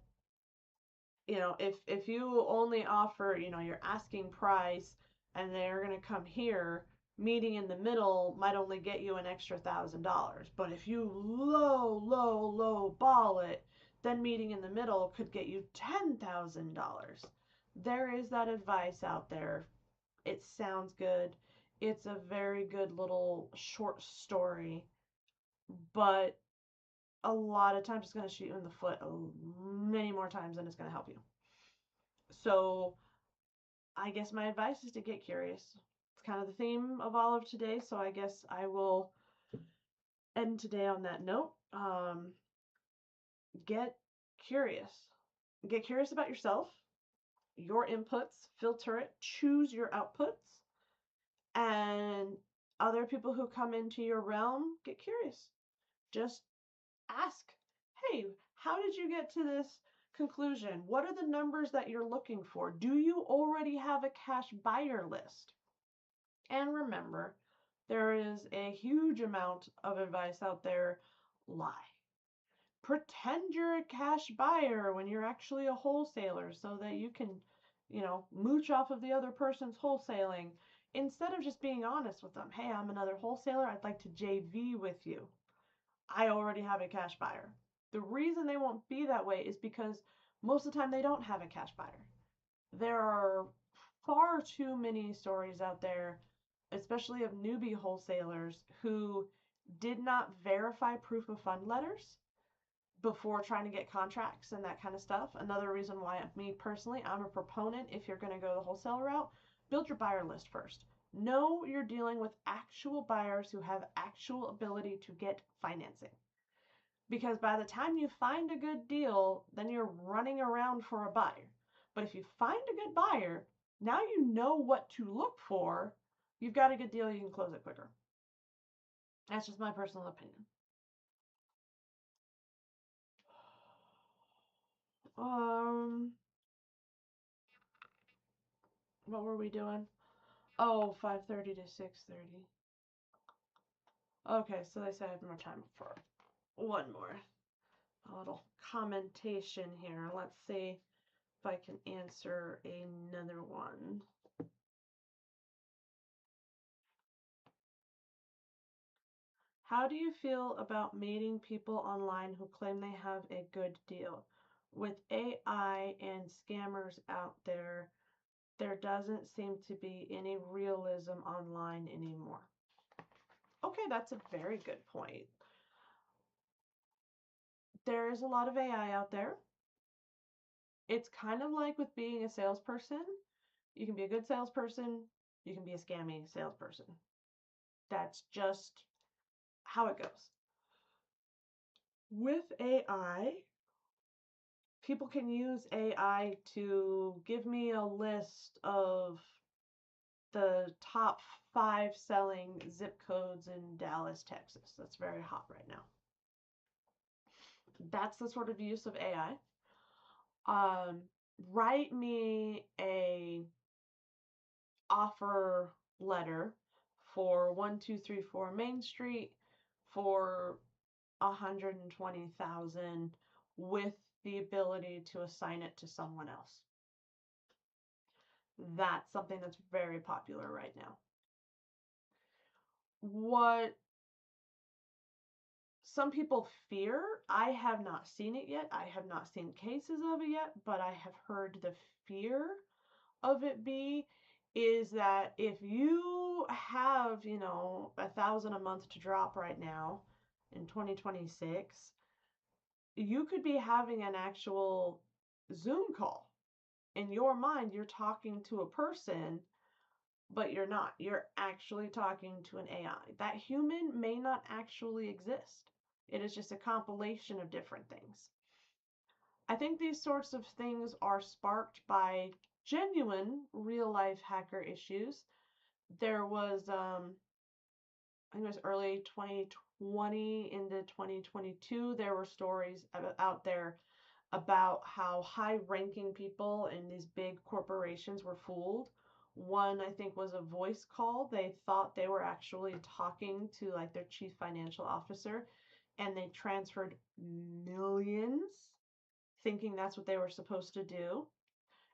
if you only offer, your asking price and they're going to come here, meeting in the middle might only get you an extra $1,000. But if you low ball it, then meeting in the middle could get you $10,000. There is that advice out there. It sounds good. It's a very good little short story, but a lot of times it's going to shoot you in the foot many more times than it's going to help you. So I guess my advice is to get curious. It's kind of the theme of all of today, so I guess I will end today on that note. Get curious. Get curious about yourself, your inputs, filter it, choose your outputs, and other people who come into your realm, get curious. Just ask, hey, how did you get to this conclusion? What are the numbers that you're looking for? Do you already have a cash buyer list? And remember, there is a huge amount of advice out there. Lie. Pretend you're a cash buyer when you're actually a wholesaler so that you can, mooch off of the other person's wholesaling instead of just being honest with them. Hey, I'm another wholesaler. I'd like to JV with you. I already have a cash buyer. The reason they won't be that way is because most of the time they don't have a cash buyer. There are far too many stories out there, especially of newbie wholesalers who did not verify proof of fund letters before trying to get contracts and that kind of stuff. Another reason why, me personally, I'm a proponent, if you're going to go the wholesale route, build your buyer list first. Know you're dealing with actual buyers who have actual ability to get financing. Because by the time you find a good deal, then you're running around for a buyer. But if you find a good buyer, now you know what to look for. You've got a good deal, you can close it quicker. That's just my personal opinion. What were we doing? Oh, 5:30 to 6:30. Okay, so they said I have more time for one more. A little commentation here. Let's see if I can answer another one. How do you feel about meeting people online who claim they have a good deal? With AI and scammers out there, there doesn't seem to be any realism online anymore. Okay, that's a very good point. There is a lot of AI out there. It's kind of like with being a salesperson. You can be a good salesperson, you can be a scammy salesperson. That's just how it goes. With AI, people can use AI to give me a list of the top 5 selling zip codes in Dallas, Texas. That's very hot right now. That's the sort of use of AI. Write me a offer letter for 1234 Main Street for 120,000 with the ability to assign it to someone else. That's something that's very popular right now. What some people fear, I have not seen it yet. I have not seen cases of it yet, but I have heard the fear of it be is that if you have, 1,000 a month to drop right now in 2026, you could be having an actual Zoom call. In your mind, you're talking to a person, but you're not. You're actually talking to an AI. That human may not actually exist. It is just a compilation of different things. I think these sorts of things are sparked by genuine real life hacker issues. There was, I think it was early 2020 into 2022, there were stories out there about how high ranking people in these big corporations were fooled. One, I think, was a voice call. They thought they were actually talking to like their chief financial officer, and they transferred millions thinking that's what they were supposed to do.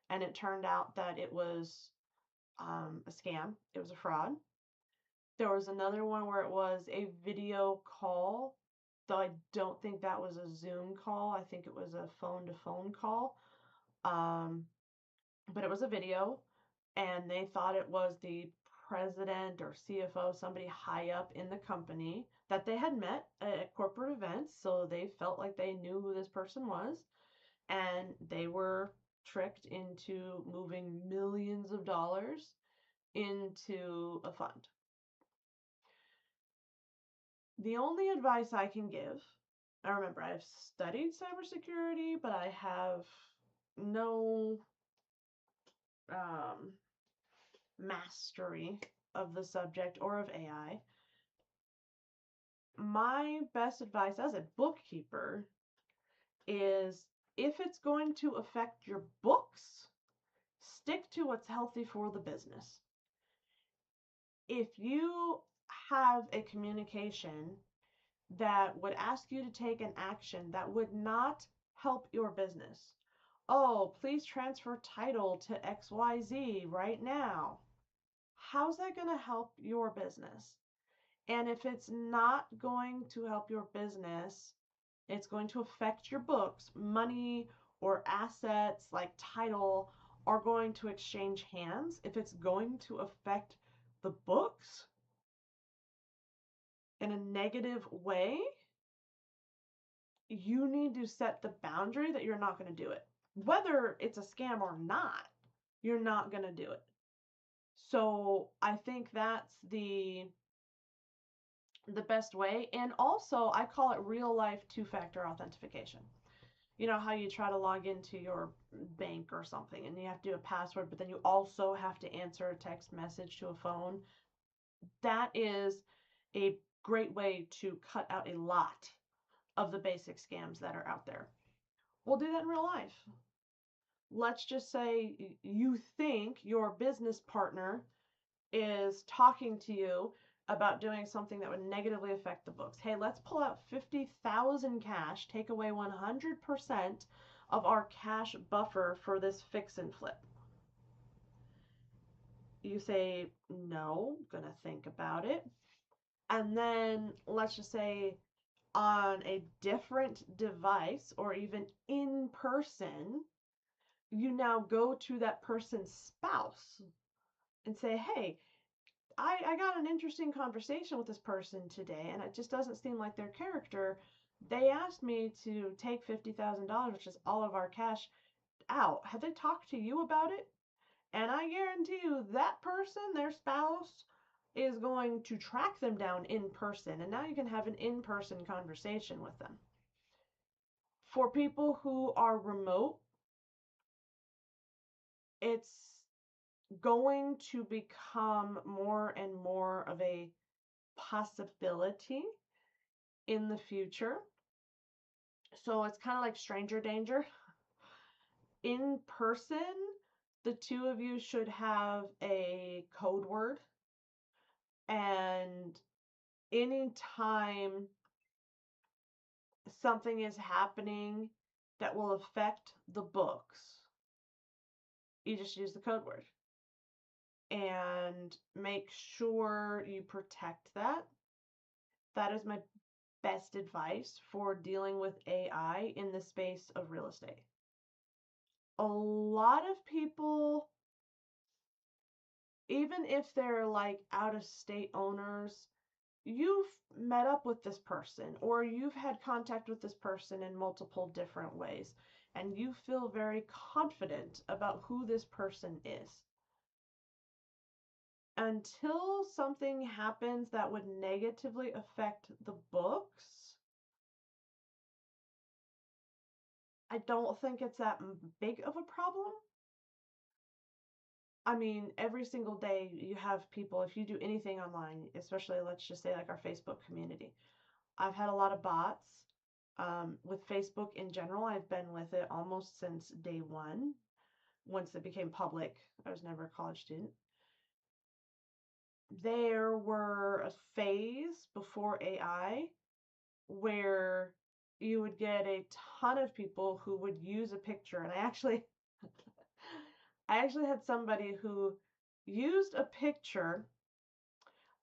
And it turned out that it was a scam, it was a fraud. There was another one where it was a video call, though I don't think that was a Zoom call. I think it was a phone to phone call. Um, but it was a video, and they thought it was the president or CFO, somebody high up in the company that they had met at corporate events. So they felt like they knew who this person was, and they were tricked into moving millions of dollars into a fund. The only advice I can give, I remember I've studied cybersecurity, but I have no mastery of the subject or of AI. My best advice as a bookkeeper is, if it's going to affect your books, stick to what's healthy for the business. If you have a communication that would ask you to take an action that would not help your business, oh, please transfer title to XYZ right now, how's that going to help your business? And if it's not going to help your business, it's going to affect your books, money or assets like title are going to exchange hands. If it's going to affect the books in a negative way, you need to set the boundary that you're not going to do it. Whether it's a scam or not, you're not going to do it. So I think that's the best way. And also, I call it real life two-factor authentication. You know how you try to log into your bank or something and you have to do a password, but then you also have to answer a text message to a phone? That is a great way to cut out a lot of the basic scams that are out there. We'll do that in real life. Let's just say you think your business partner is talking to you about doing something that would negatively affect the books. Hey, let's pull out 50,000 cash, take away 100% of our cash buffer for this fix and flip. You say, no, gonna think about it. And then let's just say on a different device or even in person, you now go to that person's spouse and say, hey, I got an interesting conversation with this person today, and it just doesn't seem like their character. They asked me to take $50,000, which is all of our cash, out. Have they talked to you about it? And I guarantee you that person, their spouse, is going to track them down in person. And now you can have an in-person conversation with them. For people who are remote, it's going to become more and more of a possibility in the future. So it's kind of like stranger danger. In person, the two of you should have a code word, and anytime something is happening that will affect the books, you just use the code word and make sure you protect that. That is my best advice for dealing with AI in the space of real estate. A lot of people, even if they're like out of state owners, you've met up with this person or you've had contact with this person in multiple different ways, and you feel very confident about who this person is. Until something happens that would negatively affect the books, I don't think it's that big of a problem. I mean, every single day you have people, if you do anything online, especially let's just say like our Facebook community, I've had a lot of bots. With Facebook in general, I've been with it almost since day one. Once it became public, I was never a college student. There were a phase before AI where you would get a ton of people who would use a picture, and I actually had somebody who used a picture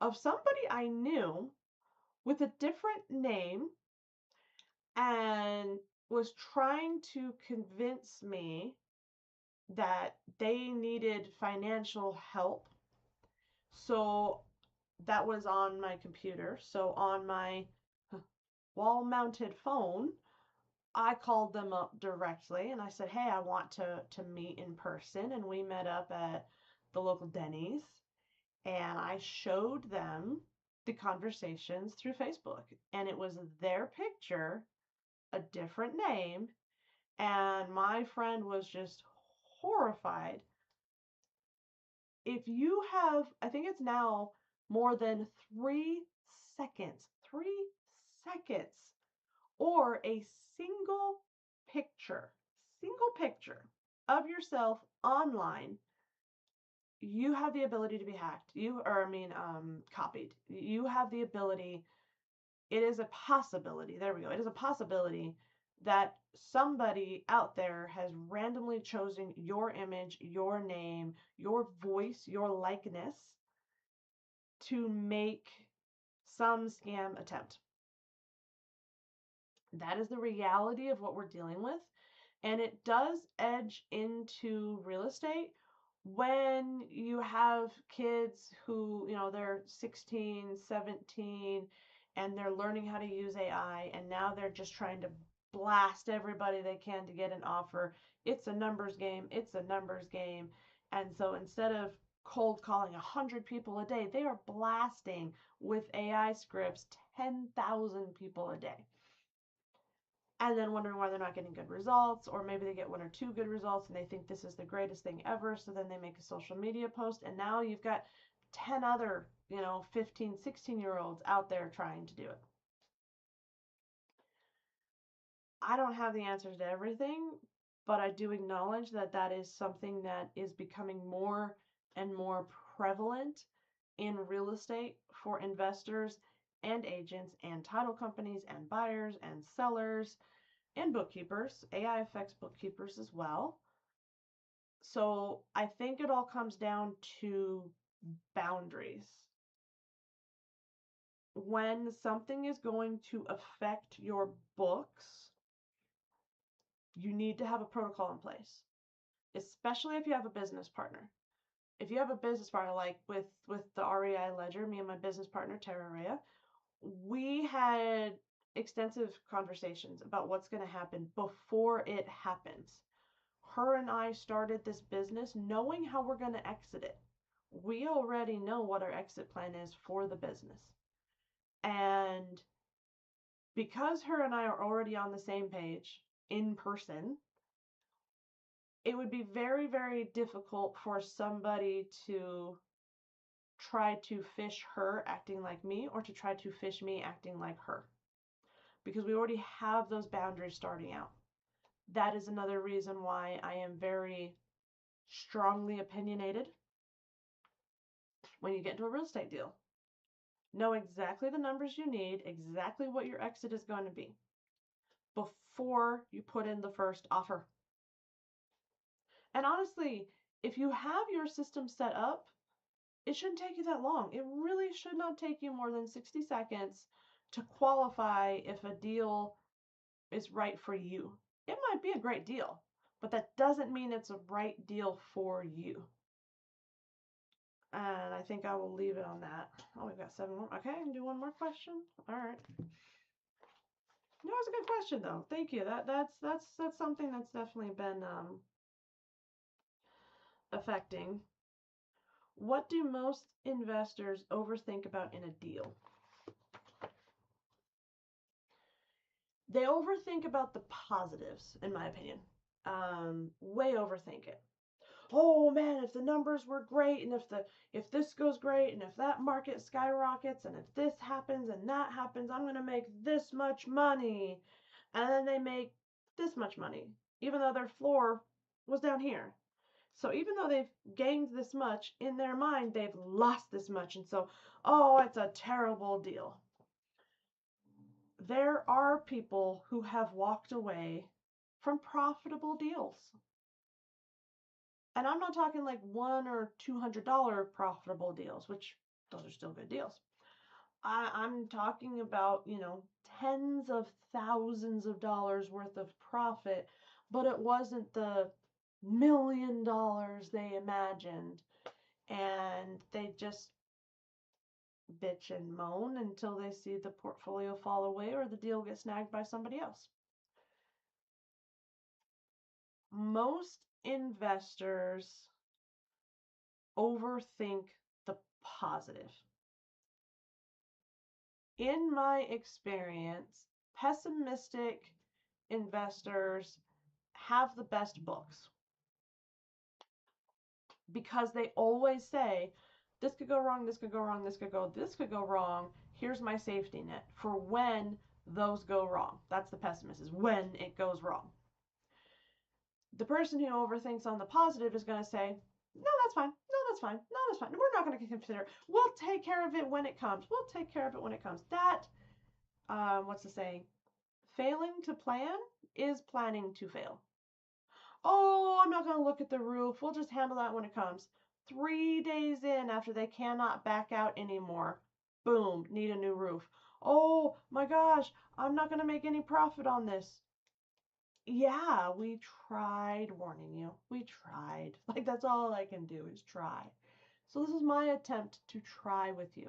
of somebody I knew with a different name and was trying to convince me that they needed financial help. So that was on my computer. So on my wall mounted phone, I called them up directly and I said, hey, I want to meet in person. And we met up at the local Denny's and I showed them the conversations through Facebook. And it was their picture, a different name. And my friend was just horrified. If you have, I think it's now more than 3 seconds, or a picture, single picture of yourself online, you have the ability to be hacked. Copied. You have the ability, it is a possibility, there we go, it is a possibility that somebody out there has randomly chosen your image, your name, your voice, your likeness to make some scam attempt. That is the reality of what we're dealing with. And it does edge into real estate when you have kids who, they're 16, 17, and they're learning how to use AI, and now they're just trying to blast everybody they can to get an offer. It's a numbers game. It's a numbers game. And so instead of cold calling 100 people a day, they are blasting with AI scripts 10,000 people a day. And then wondering why they're not getting good results, or maybe they get 1 or 2 good results and they think this is the greatest thing ever, so then they make a social media post and now you've got 10 other 15, 16-year-olds out there trying to do it. I don't have the answers to everything, but I do acknowledge that that is something that is becoming more and more prevalent in real estate for investors and agents and title companies and buyers and sellers and bookkeepers. AI affects bookkeepers as well. So I think it all comes down to boundaries. When something is going to affect your books, you need to have a protocol in place, especially if you have a business partner. If you have a business partner, like with the REI Ledger, me and my business partner, Tara Rhea, we had extensive conversations about what's going to happen before it happens. Her and I started this business knowing how we're going to exit it. We already know what our exit plan is for the business. And because her and I are already on the same page in person, it would be very, very difficult for somebody to try to fish her acting like me or to try to fish me acting like her, because we already have those boundaries starting out. That is another reason why I am very strongly opinionated when you get into a real estate deal. Know exactly the numbers you need, exactly what your exit is going to be before you put in the first offer. And honestly, if you have your system set up, it shouldn't take you that long. It really should not take you more than 60 seconds to qualify if a deal is right for you. It might be a great deal, but that doesn't mean it's a right deal for you. And I think I will leave it on that. Oh, we've got 7 more. Okay, I can do 1 more question. All right. No, it's a good question though. Thank you. That's something that's definitely been affecting. What do most investors overthink about in a deal? They overthink about the positives, in my opinion. Way overthink it. Oh man, if the numbers were great, and if this goes great, and if that market skyrockets, and if this happens and that happens, I'm gonna make this much money. And then they make this much money, even though their floor was down here. So even though they've gained this much, in their mind they've lost this much, and so, oh, it's a terrible deal. There are people who have walked away from profitable deals. And I'm not talking like $100 or $200 profitable deals, which those are still good deals. I'm talking about, tens of thousands of dollars worth of profit, but it wasn't the $1 million they imagined. And they just bitch and moan until they see the portfolio fall away or the deal get snagged by somebody else. Most investors overthink the positive. In my experience, pessimistic investors have the best books because they always say, this could go wrong, this could go wrong, this could go wrong. Here's my safety net for when those go wrong. That's the pessimist, is when it goes wrong. The person who overthinks on the positive is going to say, no, that's fine. No, that's fine. No, that's fine. We're not going to consider it. We'll take care of it when it comes. We'll take care of it when it comes. That, what's the saying? Failing to plan is planning to fail. Oh, I'm not going to look at the roof. We'll just handle that when it comes. 3 days in, after they cannot back out anymore, boom, need a new roof. Oh my gosh, I'm not going to make any profit on this. Yeah, we tried warning you. We tried. Like, that's all I can do is try. So this is my attempt to try with you.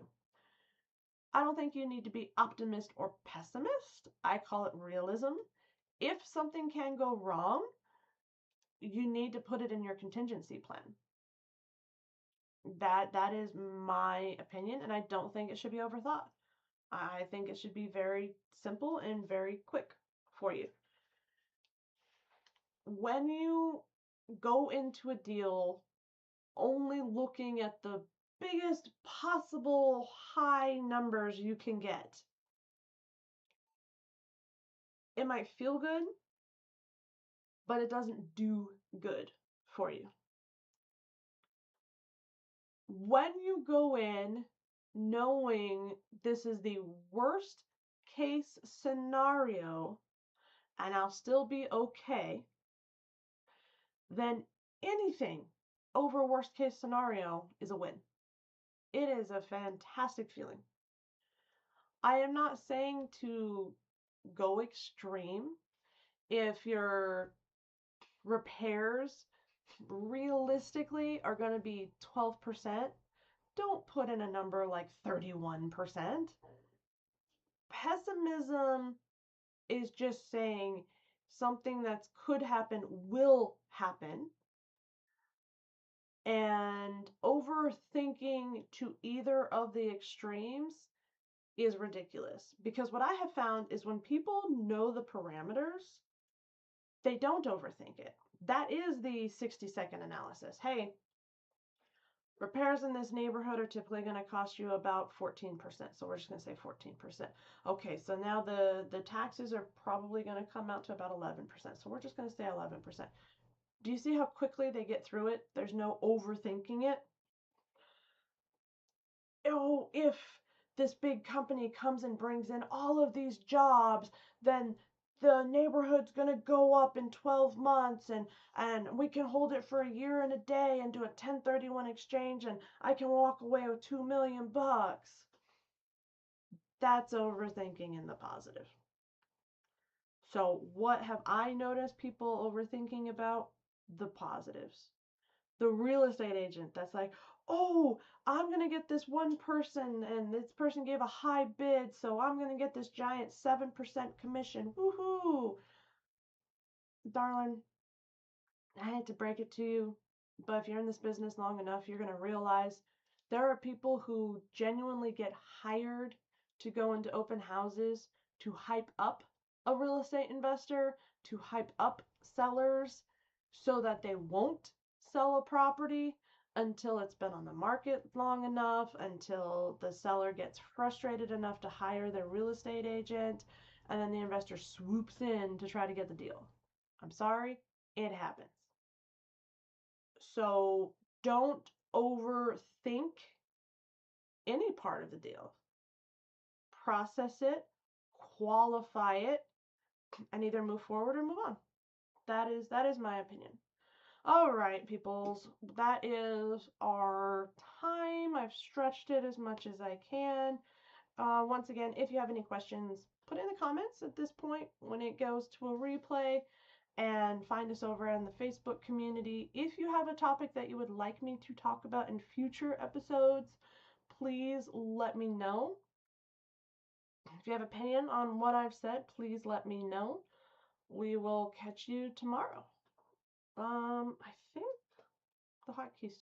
I don't think you need to be optimist or pessimist. I call it realism. If something can go wrong, you need to put it in your contingency plan. That is my opinion, and I don't think it should be overthought. I think it should be very simple and very quick for you. When you go into a deal only looking at the biggest possible high numbers you can get, it might feel good, but it doesn't do good for you. When you go in knowing this is the worst case scenario and I'll still be okay, then anything over worst case scenario is a win. It is a fantastic feeling. I am not saying to go extreme. If your repairs realistically are going to be 12%, don't put in a number like 31%. Pessimism is just saying something that could happen will happen. And overthinking to either of the extremes is ridiculous. Because what I have found is when people know the parameters, they don't overthink it. That is the 60-second analysis. Hey, repairs in this neighborhood are typically going to cost you about 14%. So we're just going to say 14%. Okay, so now the taxes are probably going to come out to about 11%. So we're just going to say 11%. Do you see how quickly they get through it? There's no overthinking it. Oh, if this big company comes and brings in all of these jobs, then the neighborhood's going to go up in 12 months and we can hold it for a year and a day and do a 1031 exchange and I can walk away with $2 million. That's overthinking in the positive. So what have I noticed people overthinking about? The positives. The real estate agent that's like, oh, I'm going to get this one person and this person gave a high bid, so I'm going to get this giant 7% commission. Woohoo! Darling, I hate to break it to you, but if you're in this business long enough, you're going to realize there are people who genuinely get hired to go into open houses to hype up a real estate investor to hype up sellers so that they won't sell a property until it's been on the market long enough, until the seller gets frustrated enough to hire their real estate agent, and then the investor swoops in to try to get the deal. I'm sorry, it happens. So don't overthink any part of the deal. Process it, qualify it, and either move forward or move on. That is my opinion. All right, peoples, that is our time. I've stretched it as much as I can. Once again, if you have any questions, put in the comments at this point when it goes to a replay, and find us over in the Facebook community. If you have a topic that you would like me to talk about in future episodes, please let me know. If you have opinion on what I've said, please let me know. We will catch you tomorrow. I think the hotkeys